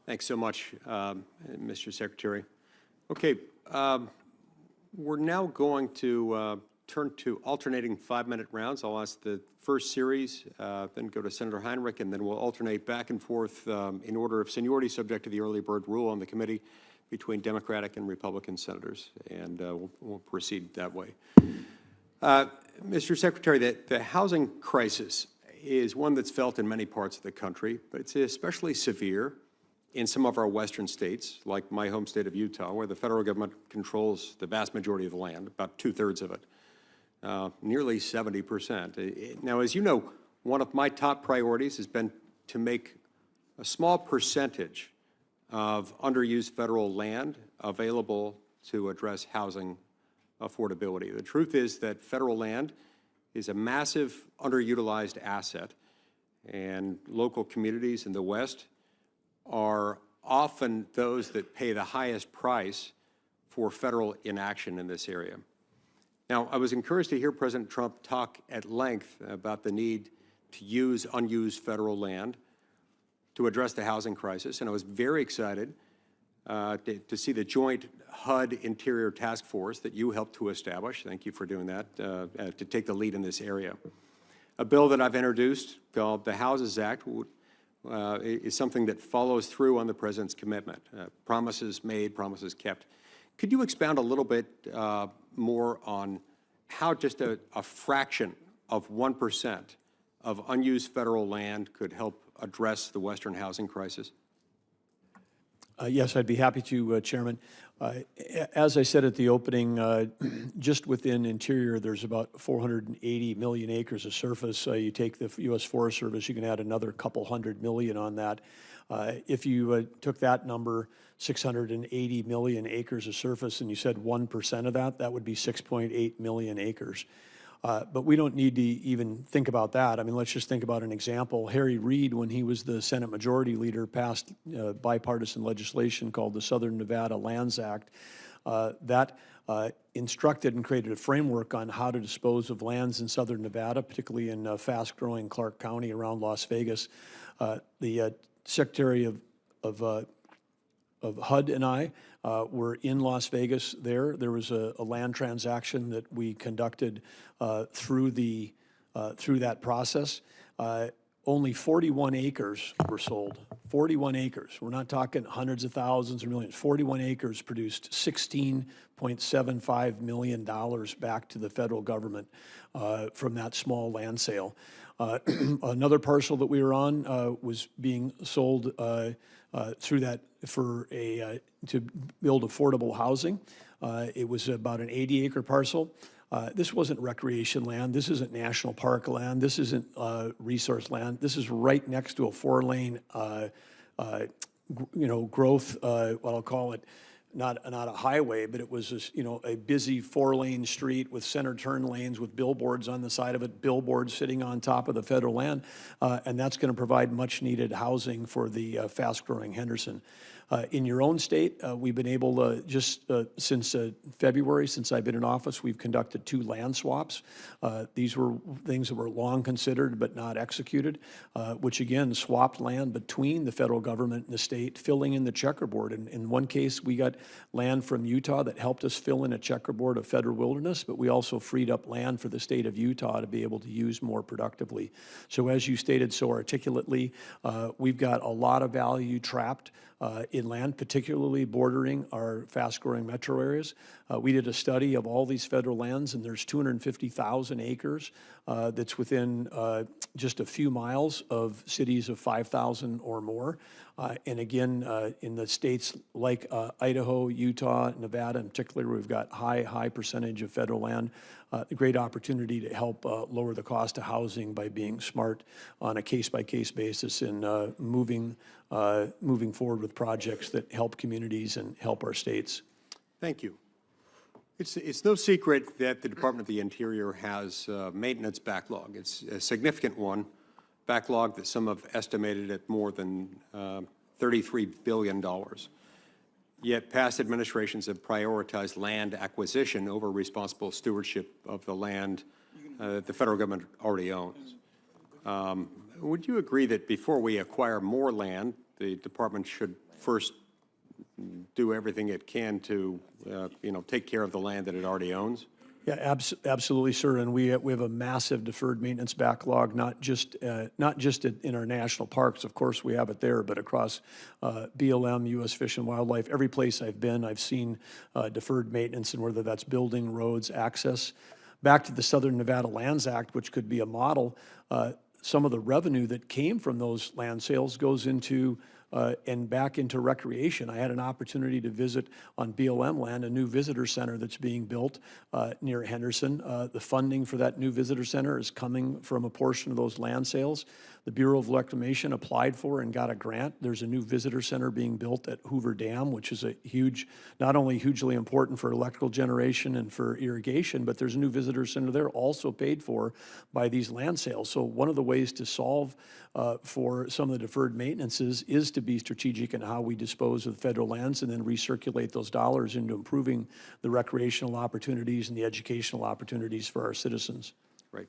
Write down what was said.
Thanks so much, Mr. Secretary. Okay, we're now going to turn to alternating 5-minute rounds. I'll ask the first series, then go to Senator Heinrich, and then we'll alternate back and forth in order of seniority, subject to the early bird rule on the committee, between Democratic and Republican senators, and we'll proceed that way. Mr. Secretary, the housing crisis is one that's felt in many parts of the country, but it's especially severe in some of our western states, like my home state of Utah, where the federal government controls the vast majority of the land, about 2/3 of it, nearly 70%. Now, as you know, one of my top priorities has been to make a small percentage of underused federal land available to address housing affordability. The truth is that federal land is a massive underutilized asset, and local communities in the West are often those that pay the highest price for federal inaction in this area. Now, I was encouraged to hear President Trump talk at length about the need to use unused federal land to address the housing crisis, and I was very excited to see the joint HUD Interior Task Force that you helped to establish. Thank you for doing that, to take the lead in this area. A bill that I've introduced called the Houses Act is something that follows through on the President's commitment. Promises made, promises kept. Could you expound a little bit more on how just a fraction of 1% of unused federal land could help address the Western housing crisis? Yes, I'd be happy to, Chairman. As I said at the opening, just within Interior, there's about 480 million acres of surface. You take the U.S. Forest Service, you can add another couple hundred million on that. If you took that number, 680 million acres of surface, and you said 1% of that, that would be 6.8 million acres. But we don't need to even think about that. I mean, let's just think about an example. Harry Reid, when he was the Senate Majority Leader, passed bipartisan legislation called the Southern Nevada Lands Act that instructed and created a framework on how to dispose of lands in Southern Nevada, particularly in fast-growing Clark County around Las Vegas. The Secretary of HUD and I were in Las Vegas there. There was a land transaction that we conducted through that process. Only 41 acres were sold. 41 acres. We're not talking hundreds of thousands or millions. 41 acres produced $16.75 million back to the federal government from that small land sale. Another parcel that we were on was being sold through that for to build affordable housing. It was about an 80-acre parcel. This wasn't recreation land. This isn't national park land. This isn't resource land. This is right next to a 4-lane, growth. What I'll call it, not a highway, but it was a busy 4-lane street with center turn lanes with billboards on the side of it, billboards sitting on top of the federal land, and that's going to provide much-needed housing for the fast-growing Henderson. In your own state, we've been able just since February, since I've been in office, we've conducted 2 land swaps. These were things that were long considered but not executed, which again swapped land between the federal government and the state, filling in the checkerboard. In one case, we got land from Utah that helped us fill in a checkerboard of federal wilderness, but we also freed up land for the state of Utah to be able to use more productively. So as you stated so articulately, we've got a lot of value trapped in land, particularly bordering our fast-growing metro areas. We did a study of all these federal lands, and there's 250,000 acres that's within just a few miles of cities of 5,000 or more. And again, in the states like Idaho, Utah, Nevada in particular, we've got high percentage of federal land. A great opportunity to help lower the cost of housing by being smart on a case-by-case basis and moving forward with projects that help communities and help our states. Thank you. It's no secret that the Department of the Interior has a maintenance backlog. It's a significant one, backlog that some have estimated at more than $33 billion. Yet past administrations have prioritized land acquisition over responsible stewardship of the land that the federal government already owns. Would you agree that before we acquire more land, the department should first do everything it can to, take care of the land that it already owns? Yeah, absolutely, sir. And we have a massive deferred maintenance backlog, not just in our national parks. Of course, we have it there, but across BLM, U.S. Fish and Wildlife, every place I've been, I've seen deferred maintenance, and whether that's building, roads, access. Back to the Southern Nevada Lands Act, which could be a model, some of the revenue that came from those land sales goes into and back into recreation. I had an opportunity to visit on BLM land a new visitor center that's being built near Henderson. The funding for that new visitor center is coming from a portion of those land sales. The Bureau of Reclamation applied for and got a grant. There's a new visitor center being built at Hoover Dam, which is a huge, not only hugely important for electrical generation and for irrigation, but there's a new visitor center there also paid for by these land sales. So one of the ways to solve for some of the deferred maintenances is to be strategic in how we dispose of federal lands and then recirculate those dollars into improving the recreational opportunities and the educational opportunities for our citizens. Right.